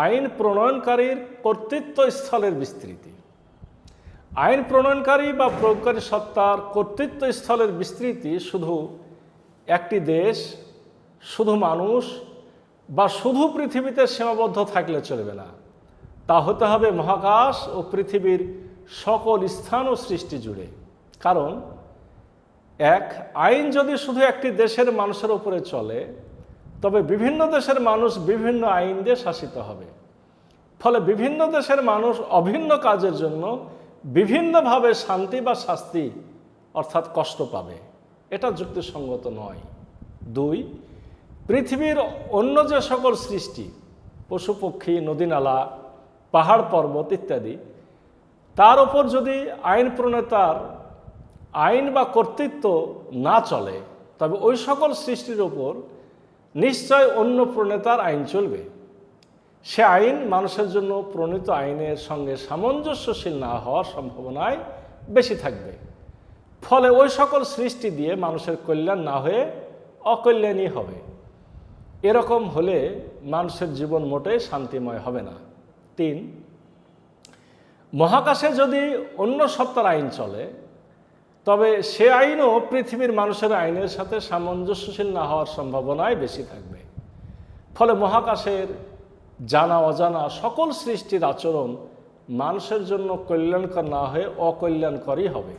আইন প্রণয়নকারীর কর্তৃত্ব স্থলের বিস্তৃতি। আইন প্রণয়নকারী বা প্রয়োগকারী সত্তার কর্তৃত্ব স্থলের বিস্তৃতি শুধু একটি দেশ, শুধু মানুষ বা শুধু পৃথিবীতে সীমাবদ্ধ থাকলে চলবে না। তা হতে হবে মহাকাশ ও পৃথিবীর সকল স্থান ও সৃষ্টি জুড়ে। কারণ আইন যদি শুধু একটি দেশের মানুষের উপরে চলে, তবে বিভিন্ন দেশের মানুষ বিভিন্ন আইন দিয়ে শাসিত হবে। ফলে বিভিন্ন দেশের মানুষ অভিন্ন কাজের জন্য বিভিন্নভাবে শান্তি বা শাস্তি অর্থাৎ কষ্ট পাবে। এটা যুক্তিসঙ্গত নয়। 2, পৃথিবীর অন্য যে সকল সৃষ্টি, পশু পক্ষী, নদীনালা, পাহাড় পর্বত ইত্যাদি, তার উপর যদি আইন প্রণেতার আইন বা কর্তৃত্ব না চলে, তবে ওই সকল সৃষ্টির উপর নিশ্চয় অন্য প্রণেতার আইন চলবে। সে আইন মানুষের জন্য প্রণীত আইনের সঙ্গে সামঞ্জস্যশীল না হওয়ার সম্ভাবনায় বেশি থাকবে। ফলে ওই সকল সৃষ্টি দিয়ে মানুষের কল্যাণ না হয়ে অকল্যাণই হবে। এরকম হলে মানুষের জীবন মোটেই শান্তিময় হবে না। 3, মহাকাশে যদি অন্য সত্তার আইন চলে, তবে সে আইনও পৃথিবীর মানুষের আইনের সাথে সামঞ্জস্যশীল না হওয়ার সম্ভাবনায় বেশি থাকবে। ফলে মহাকাশের জানা অজানা সকল সৃষ্টির আচরণ মানুষের জন্য কল্যাণকর না হয়ে অকল্যাণকরই হবে।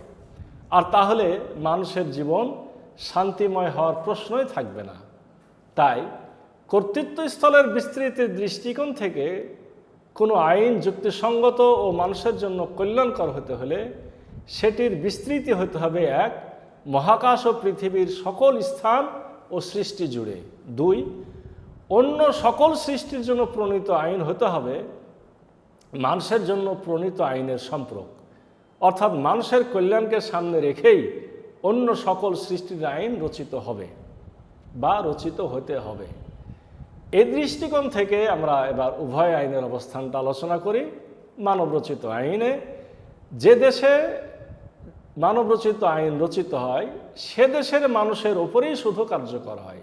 আর তাহলে মানুষের জীবন শান্তিময় হওয়ার প্রশ্নই থাকবে না। তাই কর্তৃত্বস্থলের বিস্তৃতির দৃষ্টিকোণ থেকে কোনো আইন যুক্তিসঙ্গত ও মানুষের জন্য কল্যাণকর হতে হলে সেটির বিস্তৃতি হতে হবে মহাকাশ ও পৃথিবীর সকল স্থান ও সৃষ্টি জুড়ে। 2, অন্য সকল সৃষ্টির জন্য প্রণীত আইন হতে হবে মানুষের জন্য প্রণীত আইনের সম্পর্ক, অর্থাৎ মানুষের কল্যাণকে সামনে রেখেই অন্য সকল সৃষ্টির আইন রচিত হবে বা রচিত হতে হবে। এই দৃষ্টিকোণ থেকে আমরা এবার উভয় আইনের অবস্থানটা আলোচনা করি। মানবরচিত আইনে যে দেশে মানবরচিত আইন রচিত হয়, সে দেশের মানুষের ওপরেই শুধু কার্যকর হয়।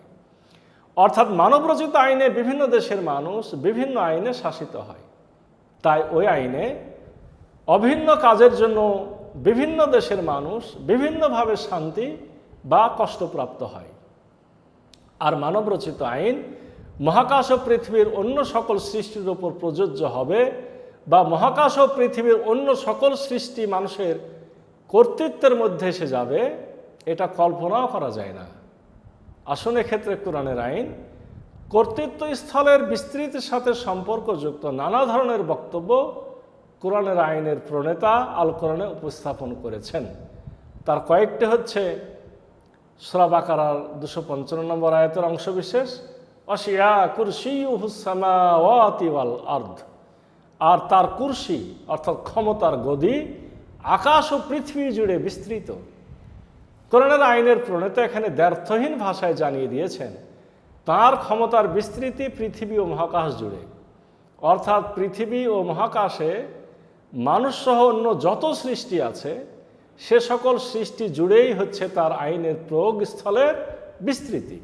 অর্থাৎ মানবরচিত আইনে বিভিন্ন দেশের মানুষ বিভিন্ন আইনে শাসিত হয়। তাই ওই আইনে অভিন্ন কাজের জন্য বিভিন্ন দেশের মানুষ বিভিন্নভাবে শান্তি বা কষ্টপ্রাপ্ত হয়। আর মানবরচিত আইন মহাকাশ ও পৃথিবীর অন্য সকল সৃষ্টির উপর প্রযোজ্য হবে বা মহাকাশ ও পৃথিবীর অন্য সকল সৃষ্টি মানুষের কর্তৃত্বের মধ্যে এসে যাবে, এটা কল্পনাও করা যায় না। আসুন এক্ষেত্রে কোরআনের আইন কর্তৃত্ব স্থলের বিস্তৃতির সাথে সম্পর্কযুক্ত নানা ধরনের বক্তব্য কোরআনের আইনের প্রণেতা আল কোরআনে উপস্থাপন করেছেন। তার কয়েকটি হচ্ছে সূরা বাকারার 255 নম্বর আয়াতের অংশবিশেষ, ওয়াসিয়া কুরসিয়ুহুস সামাওয়াতি ওয়াল আরদ, আর তার কুরসি অর্থাৎ ক্ষমতার গদি আকাশ ও পৃথিবী জুড়ে বিস্তৃত। কোরআনের আইনের প্রণেতা এখানে দ্ব্যর্থহীন ভাষায় জানিয়ে দিয়েছেন তার ক্ষমতার বিস্তৃতি পৃথিবী ও মহাকাশ জুড়ে, অর্থাৎ পৃথিবী ও মহাকাশে মানুষসহ অন্য যত সৃষ্টি আছে সে সকল সৃষ্টি জুড়েই হচ্ছে তার আইনের প্রয়োগ স্থলের বিস্তৃতি।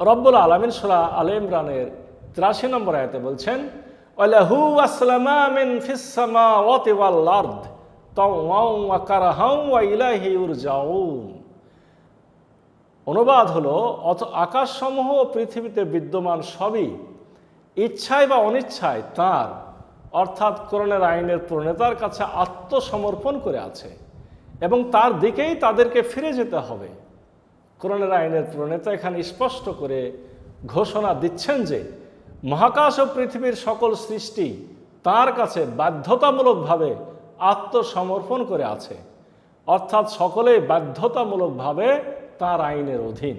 রব্বুল আলামিন সূরা আলে ইমরানের 83 নম্বর আয়াতে বলছেন, ওয়ালাহু আসলামা মিন ফিস সামাওয়াতি ওয়াল আরদ তাওয়াও ওয়া কারহাও ওয়া ইলাইহি ইউরজাউন। অনুবাদ হলো, আকাশসমূহ ও পৃথিবীতে বিদ্যমান সবই ইচ্ছায় বা অনিচ্ছায় তাঁর অর্থাৎ কোরআনের আইনের প্রণেতার কাছে আত্মসমর্পণ করে আছে এবং তার দিকেই তাদেরকে ফিরে যেতে হবে। কোরআনের আইনের প্রণেতা এখানে স্পষ্ট করে ঘোষণা দিচ্ছেন যে মহাকাশ ও পৃথিবীর সকল সৃষ্টি তার কাছে বাধ্যতামূলকভাবে আত্মসমর্পণ করে আছে, অর্থাৎ সকলেই বাধ্যতামূলকভাবে তার আইনের অধীন।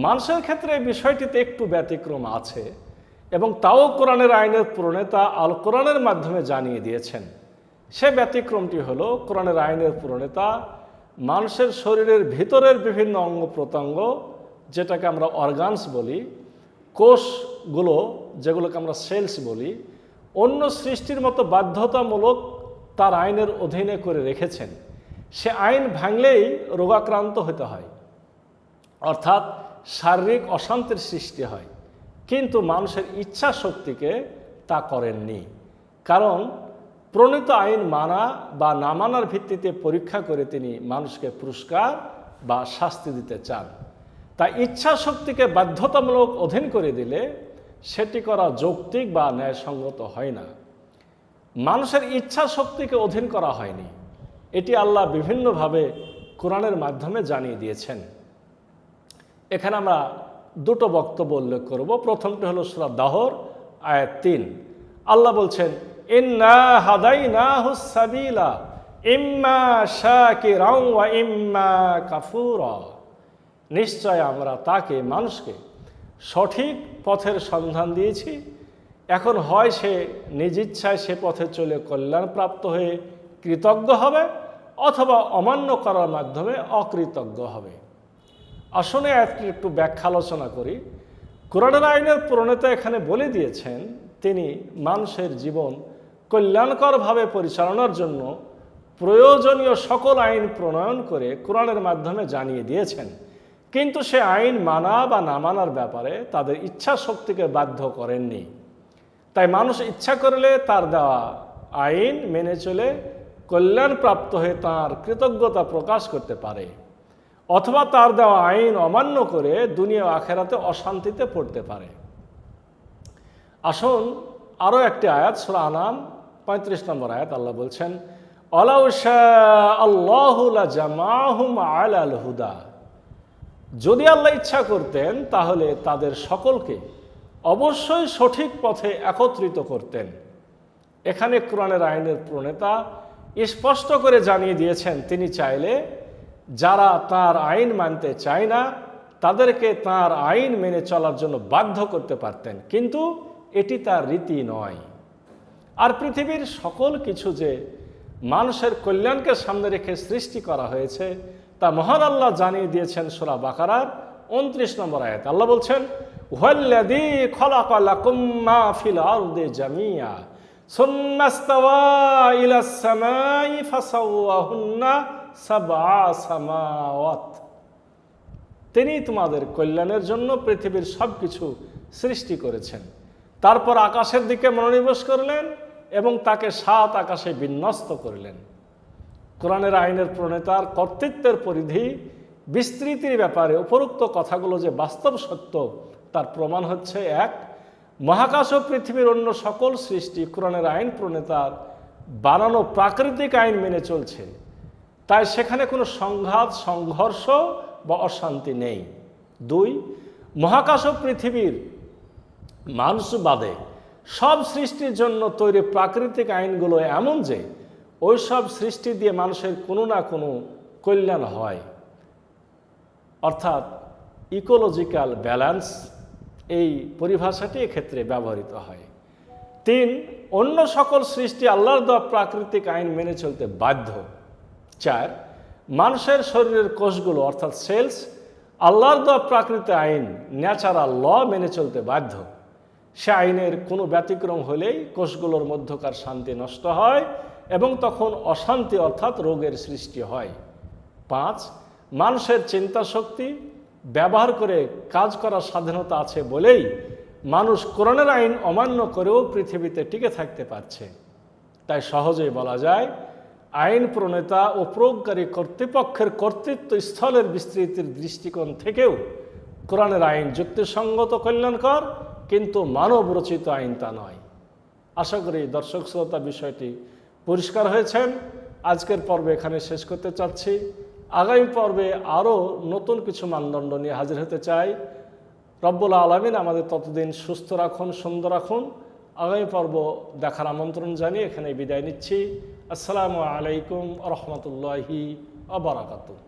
মানুষের ক্ষেত্রে এই বিষয়টিতে একটু ব্যতিক্রম আছে এবং তাও কোরআনের আইনের প্রণেতা আল কোরআনের মাধ্যমে জানিয়ে দিয়েছেন। সে ব্যতিক্রমটি হলো, কোরআনের আইনের প্রণেতা মানুষের শরীরের ভিতরের বিভিন্ন অঙ্গ প্রত্যঙ্গ, যেটাকে আমরা অর্গানস বলি, কোষগুলো যেগুলোকে আমরা সেলস বলি, অন্য সৃষ্টির মতো বাধ্যতামূলক তার আইনের অধীনে করে রেখেছেন। সে আইন ভাঙলেই রোগাক্রান্ত হতে হয়, অর্থাৎ শারীরিক অশান্তির সৃষ্টি হয়। কিন্তু মানুষের ইচ্ছা শক্তিকে তা করেননি। কারণ প্রণীত আইন মানা বা না মানার ভিত্তিতে পরীক্ষা করে তিনি মানুষকে পুরস্কার বা শাস্তি দিতে চান। তাই ইচ্ছা শক্তিকে বাধ্যতামূলক অধীন করে দিলে সেটি করা যৌক্তিক বা ন্যায়সঙ্গত হয় না। মানুষের ইচ্ছা শক্তিকে অধীন করা হয়নি, এটি আল্লাহ বিভিন্নভাবে কোরআনের মাধ্যমে জানিয়ে দিয়েছেন। এখানে আমরা দুটো বক্তব্য উল্লেখ করব। প্রথমটি হলো সূরা দাহর আয়াত 3। আল্লাহ বলছেন, ইন্না হাদাইনাহুস সাবিলা ইম্মা শাকিরাও ওয়া ইম্মা কাফুরা। নিশ্চয় আমরা তাকে, মানুষকে সঠিক পথের সন্ধান দিয়েছি। এখন হয় সে নিজ ইচ্ছায় সে পথে চলে কল্যাণপ্রাপ্ত হয়ে কৃতজ্ঞ হবে, অথবা অমান্য করার মাধ্যমে অকৃতজ্ঞ হবে। আসলে একটু ব্যাখ্যা আলোচনা করি। কোরআনের আইনের প্রণেতা এখানে বলে দিয়েছেন তিনি মানুষের জীবন কল্যাণকরভাবে পরিচালনার জন্য প্রয়োজনীয় সকল আইন প্রণয়ন করে কোরআনের মাধ্যমে জানিয়ে দিয়েছেন, কিন্তু সে আইন মানা বা না মানার ব্যাপারে তাদের ইচ্ছা শক্তিকে বাধ্য করেননি। তাই মানুষ ইচ্ছা করলে তার দেওয়া আইন মেনে চলে কল্যাণপ্রাপ্ত হয়ে তার কৃতজ্ঞতা প্রকাশ করতে পারে, অথবা তার দেওয়া আইন অমান্য করে দুনিয়া ও আখেরাতে অশান্তিতে পড়তে পারে। আসুন আরও একটি আয়াত, সূরা আনাম 35 নম্বর আয়াত। আল্লাহ বলছেন, আলাউ শাআ আল্লাহু লাজামাহুম আলাল হুদা। যদি আল্লাহ ইচ্ছা করতেন তাহলে তাদের সকলকে অবশ্যই সঠিক পথে একত্রিত করতেন। এখানে কোরআনের আইনের প্রণেতা স্পষ্ট করে জানিয়ে দিয়েছেন তিনি চাইলে যারা তার আইন মানতে চায় না তাদেরকে তার আইন মেনে চলার জন্য বাধ্য করতে পারতেন, কিন্তু এটি তার রীতি নয়। আর পৃথিবীর সকল কিছু যে মানুষের কল্যাণকে সামনে রেখে সৃষ্টি করা হয়েছে তা মহান আল্লাহ জানিয়ে দিয়েছেন সূরা বাকারার 29 নম্বর আয়াত। আল্লাহ বলছেন, হুয়াল্লাযী খালাকা লাকুম মা ফিল আরদি জামিআ সুম্মা ইসতাওয়া ইলাস সামাই ফাসাওয়াহুন্না সাবআ সামাওয়াত। তিনি তোমাদের কল্যাণের জন্য পৃথিবীর সব কিছু সৃষ্টি করেছেন, তারপর আকাশের দিকে মনোনিবেশ করলেন এবং তাকে 7 আকাশে বিন্যস্ত করলেন। কোরআনের আইনের প্রণেতার কর্তৃত্বের পরিধি বিস্তৃতির ব্যাপারে উপরোক্ত কথাগুলো যে বাস্তব সত্য তার প্রমাণ হচ্ছে, 1, মহাকাশ ও পৃথিবীর অন্য সকল সৃষ্টি কোরআনের আইন প্রণেতার বানানো প্রাকৃতিক আইন মেনে চলছে, তাই সেখানে কোনো সংঘাত, সংঘর্ষ বা অশান্তি নেই। 2, মহাকাশ ও পৃথিবীর মানুষ বাদে সব সৃষ্টির জন্য তৈরি প্রাকৃতিক আইনগুলো এমন যে ওই সব সৃষ্টি দিয়ে মানুষের কোনো না কোনো কল্যাণ হয়, অর্থাৎ ইকোলজিক্যাল ব্যালেন্স, এই পরিভাষাটি এক্ষেত্রে ব্যবহৃত হয়। 3, অন্য সকল সৃষ্টি আল্লাহর দেওয়া প্রাকৃতিক আইন মেনে চলতে বাধ্য। 4, মানুষের শরীরের কোষগুলো অর্থাৎ সেলস আল্লাহর দেওয়া প্রাকৃতিক আইন ন্যাচারাল ল মেনে চলতে বাধ্য। সে আইনের কোনো ব্যতিক্রম হলেই কোষগুলোর মধ্যকার শান্তি নষ্ট হয় এবং তখন অশান্তি অর্থাৎ রোগের সৃষ্টি হয়। 5, মানুষের চিন্তা শক্তি ব্যবহার করে কাজ করার স্বাধীনতা আছে বলেই মানুষ কোরআনের আইন অমান্য করেও পৃথিবীতে টিকে থাকতে পারছে। তাই সহজেই বলা যায় আইন প্রণেতা ও প্রয়োগকারী কর্তৃপক্ষের কর্তৃত্ব স্থলের বিস্তৃতির দৃষ্টিকোণ থেকেও কোরআনের আইন যুক্তিসঙ্গত, কল্যাণকর, কিন্তু মানব রচিত আইন তা নয়। আশা করি দর্শক শ্রোতা বিষয়টি পরিষ্কার হয়েছেন। আজকের পর্বে এখানে শেষ করতে চাচ্ছি। আগামী পর্বে আরও নতুন কিছু মানদণ্ড নিয়ে হাজির হতে চাই। রব্বুল আলামিন আমাদের ততদিন সুস্থ রাখুন, সুন্দর রাখুন। আগামী পর্ব দেখার আমন্ত্রণ জানিয়ে এখানে বিদায় নিচ্ছি। আসসালামু আলাইকুম ওয়া রাহমাতুল্লাহি ওয়া বারাকাতুহু।